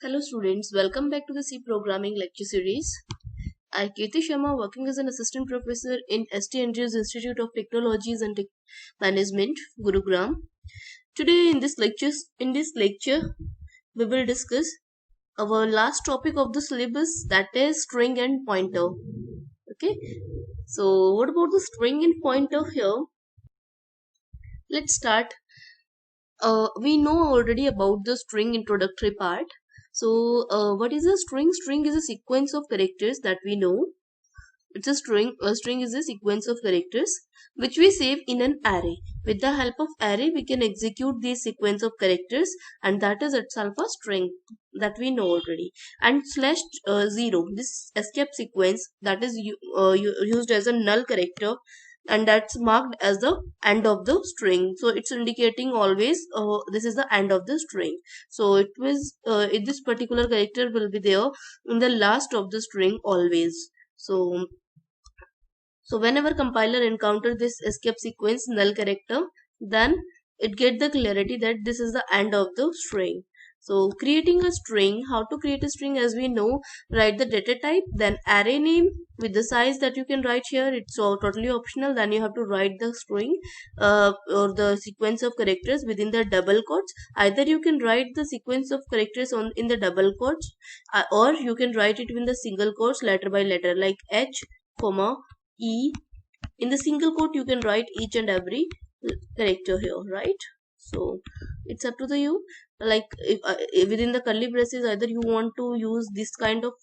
Hello students, welcome back to the C programming lecture series. I Kirti Sharma, working as an assistant professor in ST Andrews Institute of Technologies and Management, Gurugram. Today in this lecture we will discuss our last topic of the syllabus, that is string and pointer. Okay, so what about the string and pointer here? Let's start. We know already about the string introductory part. So what is a string? String is a sequence of characters that we know. It's a string. A string is a sequence of characters which we save in an array. With the help of array, we can execute this sequence of characters, and that is itself a string that we know already. And slash zero, this escape sequence, that is used as a null character, and that's marked as the end of the string. So it's indicating always this is the end of the string. So this particular character will be there in the last of the string always. So whenever compiler encounter this escape sequence null character, then it get the clarity that this is the end of the string. So creating a string, how to create a string, as we know, write the data type, then array name with the size that you can write here. It's all totally optional. Then you have to write the string or the sequence of characters within the double quotes. Either you can write the sequence of characters in the double quotes, or you can write it in the single quotes letter by letter, like H, comma, E. In the single quote you can write each and every character here, right? So it's up to the you, like if within the curly braces, either you want to use this kind of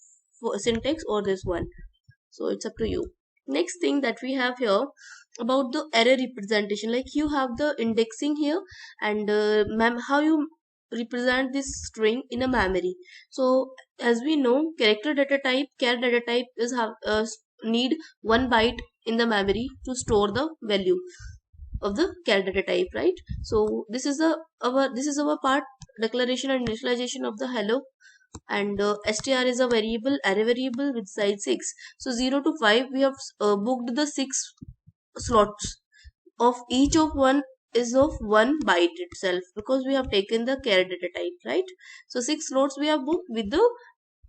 syntax or this one. So it's up to you. Next thing that we have here about the array representation, like you have the indexing here, and how you represent this string in a memory. So as we know, character data type, char data type is have need 1 byte in the memory to store the value of the char data type, right? So this is our part, declaration and initialization of the hello. And str is a variable, array variable with size 6. So 0 to 5 we have booked the 6 slots of each of one is of 1 byte itself, because we have taken the char data type, right? So 6 slots we have booked with the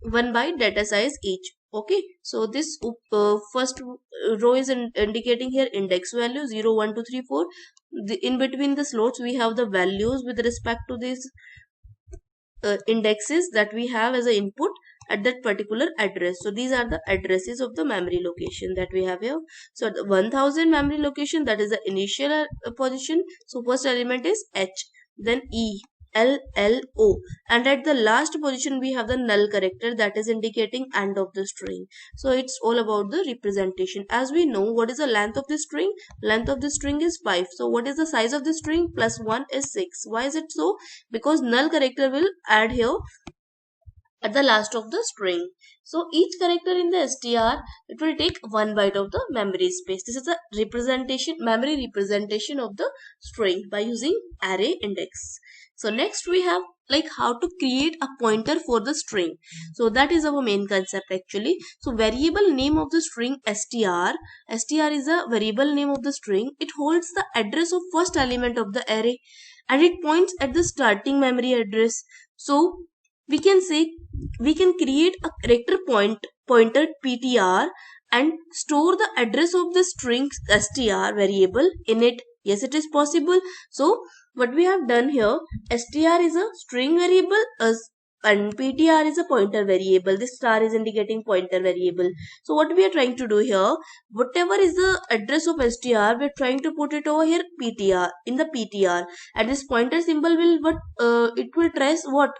1 byte data size each. Okay, so this first row is indicating here index value 0 1 2 3 4. In between the slots we have the values with respect to these indexes that we have as an input at that particular address. So these are the addresses of the memory location that we have here. So the 1000 memory location, that is the initial position. So first element is H, then E, L, L, O, and at the last position we have the null character that is indicating end of the string. So it's all about the representation. As we know, what is the length of the string? Length of the string is 5. So what is the size of the string? Plus 1 is 6. Why is it so? Because null character will add here at the last of the string. So each character in the str, it will take 1 byte of the memory space. This is the representation, memory representation of the string by using array index. So next we have like how to create a pointer for the string. So that is our main concept actually. So variable name of the string str is a variable name of the string. It holds the address of first element of the array, and it points at the starting memory address. So we can say we can create a character pointer ptr and store the address of the string str variable in it. Yes, it is possible. So what we have done here, str is a string variable and ptr is a pointer variable. This star is indicating pointer variable. So what we are trying to do here, whatever is the address of str, we are trying to put it over here ptr, in the ptr, and this pointer symbol will it will trace what,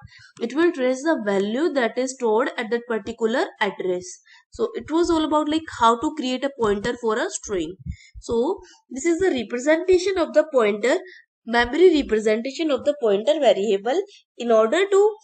it will trace the value that is stored at that particular address. So it was all about like how to create a pointer for a string. So this is the representation of the pointer, memory representation of the pointer variable in order to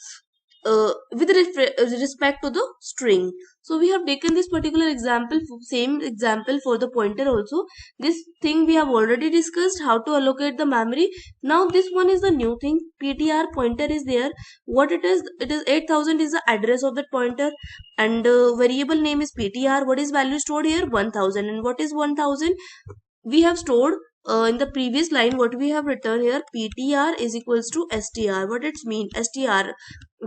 with respect to the string. So we have taken this particular example, same example for the pointer also. This thing we have already discussed, how to allocate the memory. Now this one is the new thing, ptr pointer is there. What it is 8000 is the address of that pointer, and variable name is ptr. What is value stored here? 1000. And what is 1000? We have stored in the previous line, what we have written here, ptr is equals to str. What it mean? Str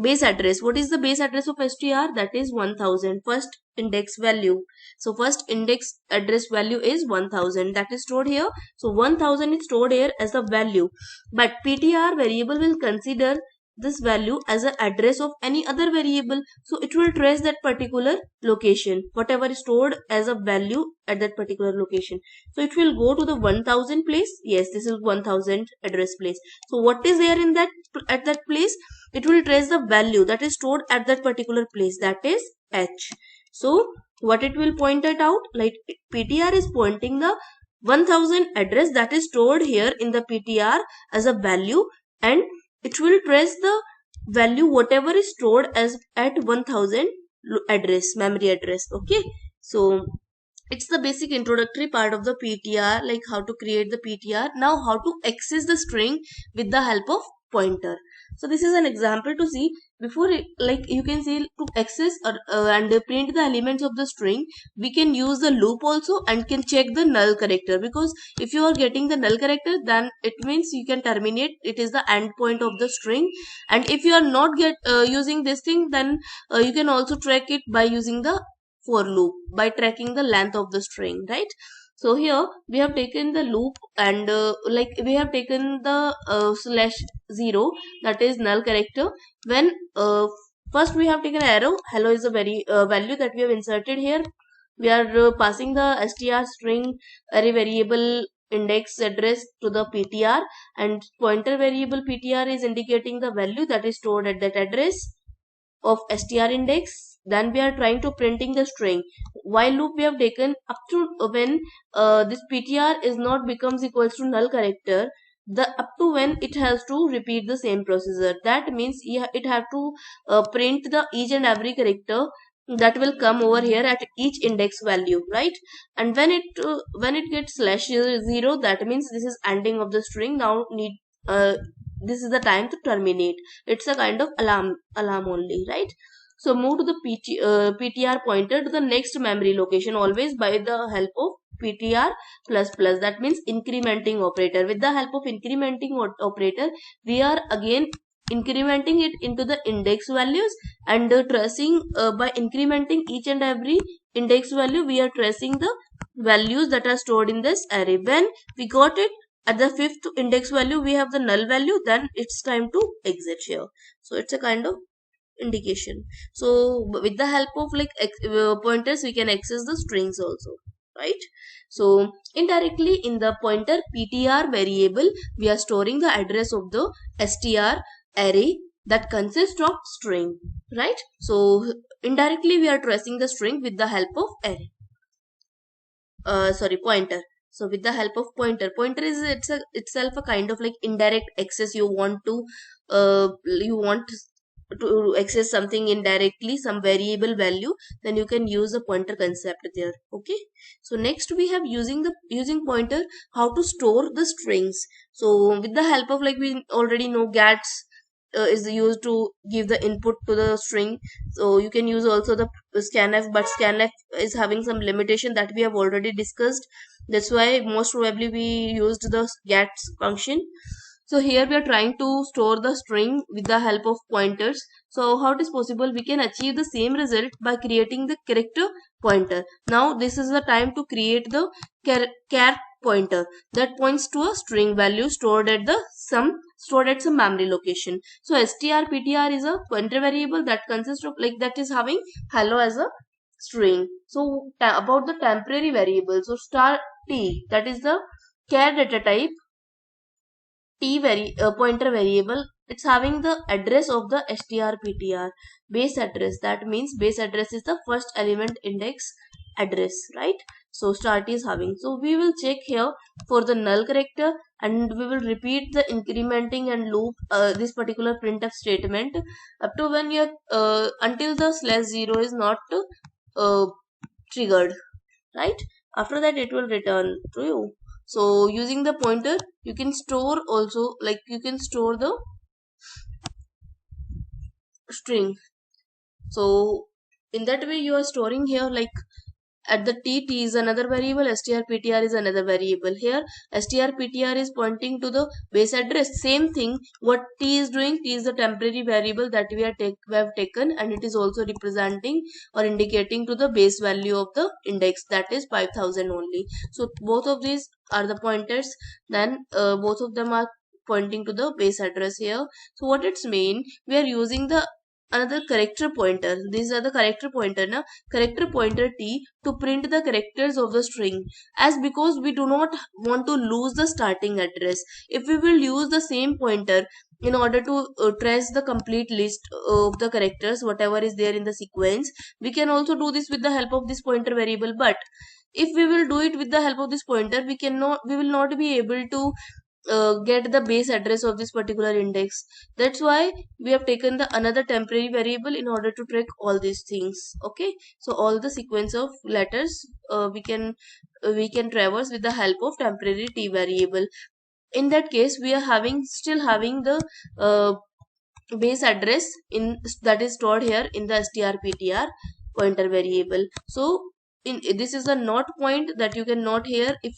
base address. What is the base address of str? That is 1000, first index value. So first index address value is 1000, that is stored here. So 1000 is stored here as the value, but ptr variable will consider this value as an address of any other variable. So it will trace that particular location, whatever is stored as a value at that particular location. So it will go to the 1000 place. Yes, this is 1000 address place. So what is there in that, at that place? It will trace the value that is stored at that particular place, that is h. So what it will point it out, like ptr is pointing the 1000 address that is stored here in the ptr as a value, and it will trace the value whatever is stored as at 1000 address, memory address. Okay, so it's the basic introductory part of the ptr, like how to create the ptr. Now how to access the string with the help of pointer. So this is an example to see. Before it, like you can see, to access and print the elements of the string, we can use the loop also and can check the null character, because if you are getting the null character, then it means you can terminate, it is the end point of the string. And if you are not using this thing, then you can also track it by using the for loop, by tracking the length of the string, right? So here we have taken the loop, and like we have taken the slash 0, that is null character. When first we have taken arrow, hello is a very value that we have inserted here. We are passing the str string array variable index address to the ptr, and pointer variable ptr is indicating the value that is stored at that address of str index. Then we are trying to printing the string. While loop we have taken up to when this ptr is not becomes equals to null character, the up to when it has to repeat the same procedure. That means it have to print the each and every character that will come over here at each index value, right? And when it gets slash 0, that means this is ending of the string. Now need this is the time to terminate. It's a kind of alarm only, right? So move to the ptr pointer to the next memory location, always by the help of ptr plus plus, that means incrementing operator. With the help of incrementing operator, we are again incrementing it into the index values, and tracing by incrementing each and every index value, we are tracing the values that are stored in this array. When we got it at the fifth index value, we have the null value, then it's time to exit here. So it's a kind of indication. So with the help of like pointers, we can access the strings also, right? So indirectly in the pointer ptr variable, we are storing the address of the str array that consists of string, right? So indirectly we are tracing the string with the help of array, sorry, pointer. So with the help of pointer is itself a kind of like indirect access. You want to access something indirectly, some variable value, then you can use a pointer concept there. Okay, so next we have using pointer, how to store the strings. So with the help of, like we already know, gats is used to give the input to the string. So you can use also the scanf, but scanf is having some limitation that we have already discussed. That's why most probably we used the gats function. So here we are trying to store the string with the help of pointers. So how it is possible? We can achieve the same result by creating the character pointer. Now this is the time to create the char pointer that points to a string value stored at some memory location. So strptr is a pointer variable that consists of, like, that is having hello as a string. So about the temporary variable, so star t, that is the char data type pointer variable. It's having the address of the strptr base address. That means base address is the first element index address, right? So start is having, so we will check here for the null character, and we will repeat the incrementing and loop this particular printf statement up to when you until the slash 0 is not uh, triggered, right? After that it will return to you. So using the pointer, you can store also, like you can store the string. So in that way you are storing here, like at the t is another variable, strptr is another variable. Here strptr is pointing to the base address. Same thing, what t is doing, t is the temporary variable that we have taken, and it is also representing or indicating to the base value of the index, that is 5000 only. So both of these are the pointers, then both of them are pointing to the base address here. So what it's mean, we are using the another character pointer. These are the character pointer now, character pointer t to print the characters of the string, as because we do not want to lose the starting address. If we will use the same pointer in order to trace the complete list of the characters whatever is there in the sequence, we can also do this with the help of this pointer variable. But if we will do it with the help of this pointer, we will not be able to get the base address of this particular index. That's why we have taken the another temporary variable in order to track all these things. Okay, so all the sequence of letters we can traverse with the help of temporary t variable. In that case, we are still having the base address in that is stored here in the strptr pointer variable. So this is a not point that you can note here. If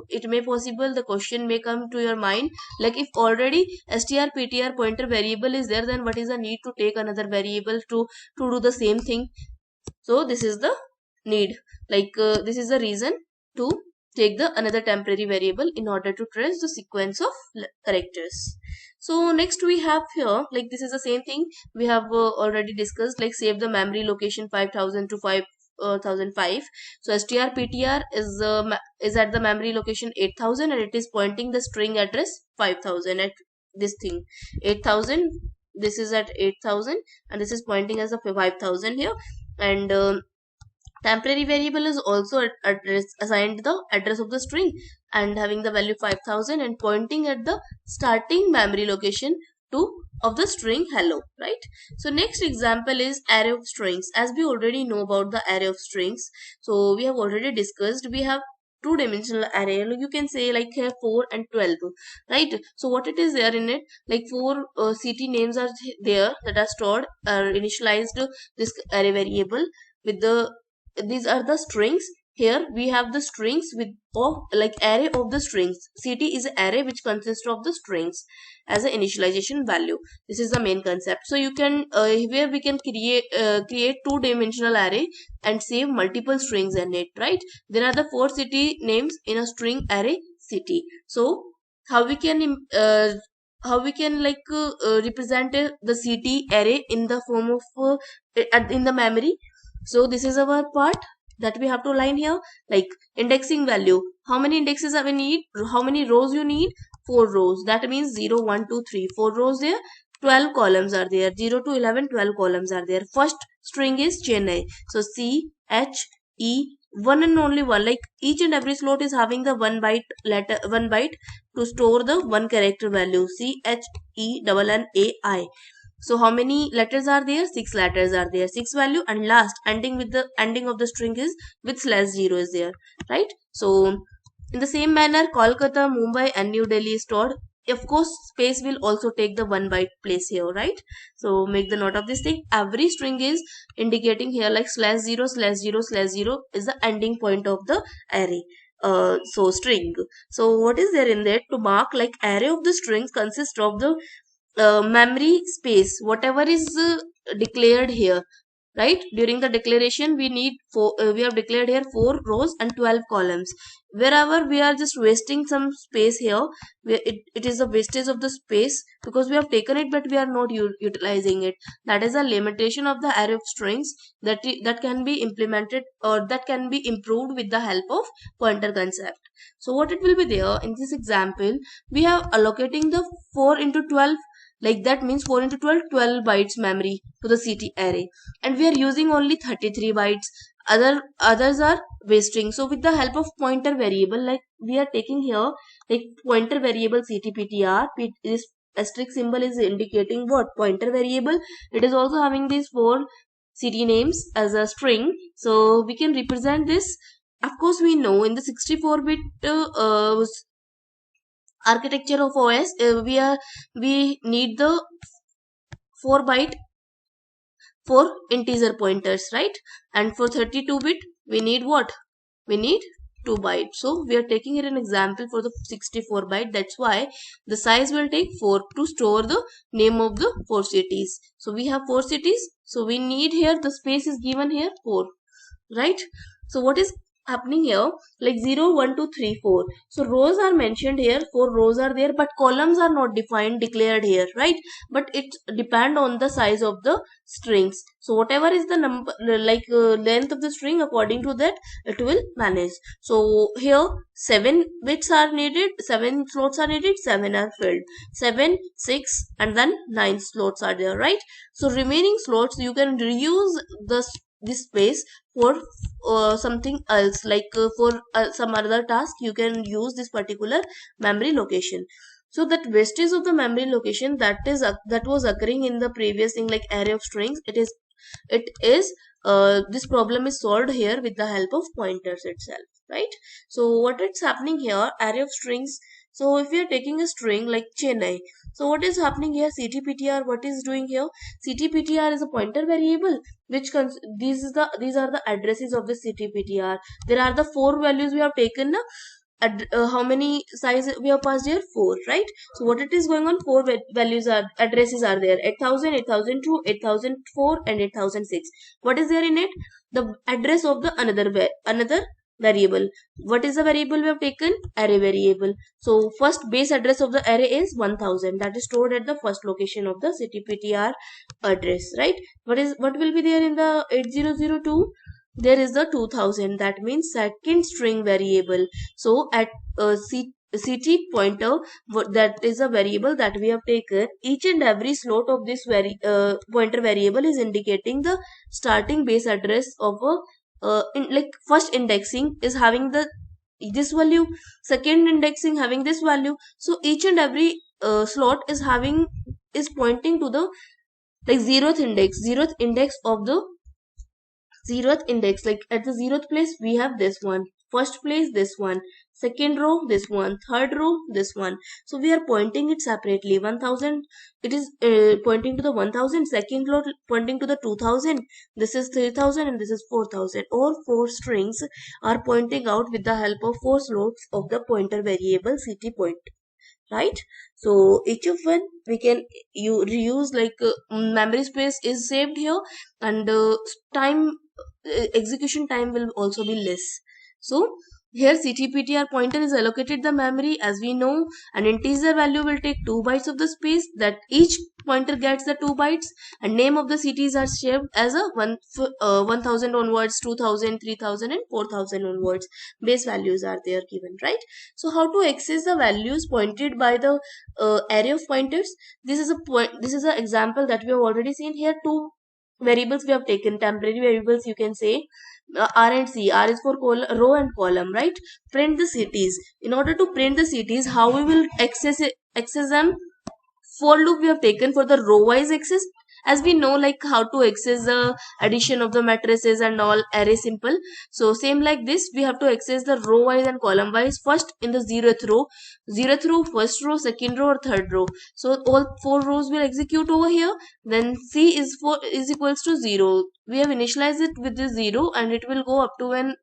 it may possible, the question may come to your mind, like if already strptr pointer variable is there, then what is the need to take another variable to do the same thing? So this is the need, like this is the reason to take the another temporary variable in order to trace the sequence of characters. So next we have here, like this is the same thing we have already discussed, like save the memory location 5000 to 5005. So strptr is at the memory location 8000, and it is pointing the string address 5000 at this thing 8000. This is at 8000, and this is pointing as a 5000 here. And temporary variable is also assigned the address of the string and having the value 5000 and pointing at the starting memory location 2 of the string hello, right? So next example is array of strings. As we already know about the array of strings, so we have already discussed, we have two-dimensional array. You can say like here 4 and 12, right? So what it is there in it, like four ct names are there that are stored initialized this array variable with the, these are the strings. Here we have the strings with of like array of the strings. ct is an array which consists of the strings as an initialization value. This is the main concept. So you can where we can create two-dimensional array and save multiple strings in it, right? There are the four city names in a string array city. So how we can represent the ct array in the form of in the memory. So this is our part that we have to line here, like indexing value. How many indexes we need? How many rows you need? 4 rows. That means 0, 1, 2, 3. 4 rows there. 12 columns are there. 0 to 11, 12 columns are there. First string is Chennai. So C, H, E, one and only one. Like each and every slot is having the one byte to store the one character value. C, H, E, N, A, I. So how many letters are there? 6 letters are there. 6 value, and last ending with the ending of the string is with /0 is there, right? So in the same manner, Kolkata, Mumbai and New Delhi is stored. Of course, space will also take the one byte place here, right? So make the note of this thing. Every string is indicating here like /0, /0, /0 is the ending point of the array. So string. So what is there in there to mark like array of the strings consists of the memory space whatever is declared here, right? During the declaration we need we have declared here 4 rows and 12 columns. Wherever we are just wasting some space here, it is a wastage of the space because we have taken it but we are not utilizing it. That is a limitation of the array of strings that can be implemented or that can be improved with the help of pointer concept. So what it will be there in this example, we have allocating the 4 into 12, like that means 4 into 12, 12 bytes memory to the ct array, and we are using only 33 bytes. Others are wasting. So with the help of pointer variable, like we are taking here like pointer variable ctptr, this asterisk symbol is indicating what? Pointer variable. It is also having these 4 city names as a string, so we can represent this. Of course we know in the 64-bit architecture of OS, we need the 4 byte for integer pointers, right? And for 32-bit we need what? We need 2 bytes. So we are taking here an example for the 64 byte. That's why the size will take 4 to store the name of the 4 cities. So we have 4 cities. So we need here, the space is given here 4, right? So what is happening here, like 0 1 2 3 4, so rows are mentioned here, 4 rows are there, but columns are not defined, declared here, right? But it depend on the size of the strings. So whatever is the number, like length of the string, according to that it will manage. So here 7 bits are needed, 7 slots are needed, 7 are filled, 7 6 and then 9 slots are there, right? So remaining slots you can reuse this space for something else, like for some other task you can use this particular memory location. So that wastage of the memory location, that was occurring in the previous thing, like array of strings, it is this problem is solved here with the help of pointers itself, right? So what is happening here, array of strings. So if we are taking a string like Chennai, so what is happening here, ctptr, what is doing here, ctptr is a pointer variable which these are the addresses of the ctptr. There are the 4 values we have taken na? How many size we have passed here, 4, right? So what it is going on, 4 values are, addresses are there, 8000, 8002, 8004 and 8006. What is there in it, the address of the another variable. What is the variable we have taken, array variable. So first base address of the array is 1000, that is stored at the first location of the ctptr address, right? What will be there in the 8002, there is the 2000, that means second string variable. So at ct pointer, that is a variable that we have taken, each and every slot of this pointer variable is indicating the starting base address of a like first indexing is having this value, second indexing having this value. So each and every slot is pointing to the like zeroth index of the zeroth index, like at the zeroth place we have this one, first place this one, second row this one, third row this one. So we are pointing it separately. 1000, it is pointing to the 1000, second row pointing to the 2000, this is 3000 and this is 4000. All 4 strings are pointing out with the help of 4 slots of the pointer variable ct point, right? So each of one we can reuse, like memory space is saved here, and time execution time will also be less. So here ctptr pointer is allocated the memory, as we know, an integer value will take 2 bytes of the space, that each pointer gets the 2 bytes, and name of the cities are shaped as a 1000 onwards, 2000, 3000 and 4000 onwards. Base values are there given, right? So how to access the values pointed by the array of pointers? This is an example that we have already seen here. 2 variables we have taken, temporary variables you can say, r and c. R is for row and column, right? Print the cities. In order to print the cities, how we will access them? For loop we have taken for the row wise access, as we know, like how to access the addition of the matrices and all, array simple. So same like this, we have to access the row wise and column wise. First in the zeroth row, first row, second row or third row. So all 4 rows will execute over here. Then c is equals to 0. We have initialized it with the 0 and it will go up to when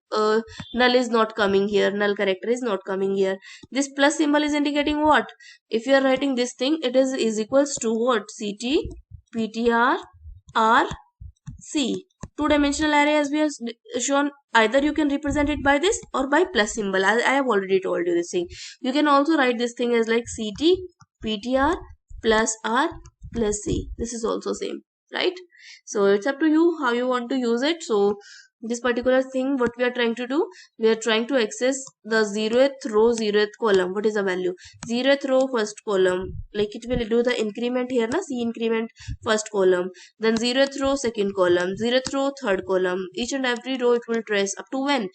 null is not coming here, null character is not coming here. This plus symbol is indicating what? If you are writing this thing, it is equals to what? ct ptr r c. 2-dimensional array, as we have shown, either you can represent it by this or by plus symbol. I have already told you this thing. You can also write this thing as like ct ptr plus r plus c. This is also same, right? So it's up to you how you want to use it. So this particular thing, what we are trying to do, we are trying to access the 0th row, 0th column. What is the value? 0th row, first column, like it will do the increment here na, c increment first column, then 0th row, second column, 0th row, third column. Each and every row it will trace up to when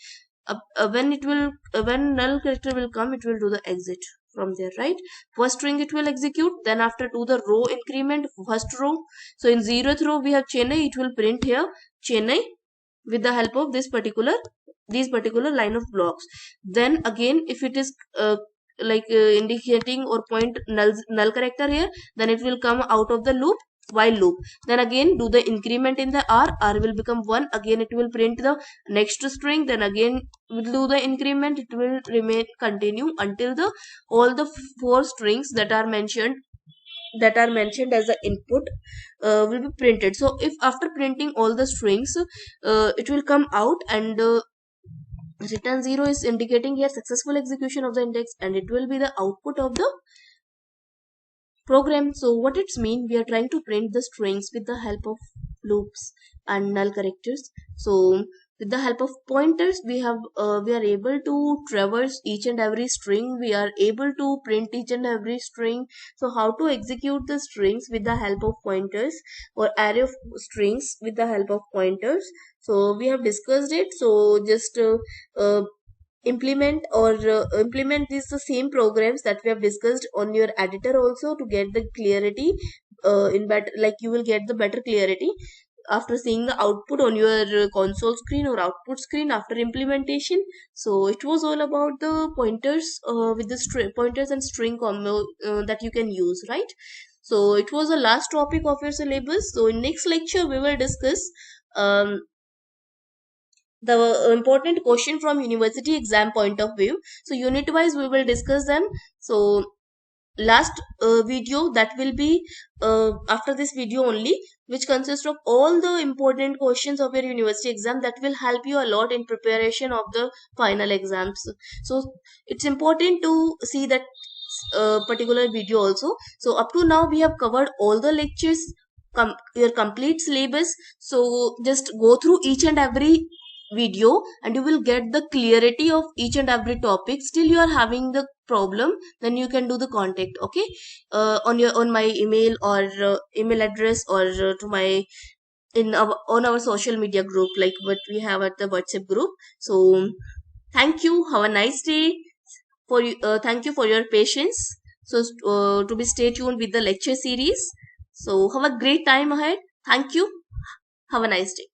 when null character will come, it will do the exit from there, right? First string it will execute, then after to the row increment, first row. So in 0th row we have Chennai, it will print here Chennai with the help of these particular line of blocks. Then again, if it is indicating or point null character here, then it will come out of the loop while loop. Then again do the increment in the r will become 1, again it will print the next string, then again we'll do the increment, it will remain continue until the all the 4 strings that are mentioned as the input will be printed. So if after printing all the strings it will come out, and return 0 is indicating here successful execution of the index, and it will be the output of the program. So what it's mean, we are trying to print the strings with the help of loops and null characters. So with the help of pointers we are able to traverse each and every string, we are able to print each and every string. So how to execute the strings with the help of pointers, or array of strings with the help of pointers, so we have discussed it. So just implement these the same programs that we have discussed on your editor also, to get the clarity in better, like you will get the better clarity after seeing the output on your console screen or output screen after implementation. So it was all about the pointers with the pointers and string combo that you can use, right? So it was the last topic of your syllabus. So in next lecture we will discuss the important question from university exam point of view. So unit wise we will discuss them. So last video that will be after this video only, which consists of all the important questions of your university exam, that will help you a lot in preparation of the final exams. So it's important to see that particular video also. So up to now we have covered all the lectures, your complete syllabus. So just go through each and every video and you will get the clarity of each and every topic. Still you are having the problem, then you can do the contact, okay, on my email or email address, or to my on our social media group, like what we have at the WhatsApp group. So thank you, have a nice day. Thank you for your patience. So to be stay tuned with the lecture series. So have a great time ahead. Thank you, have a nice day.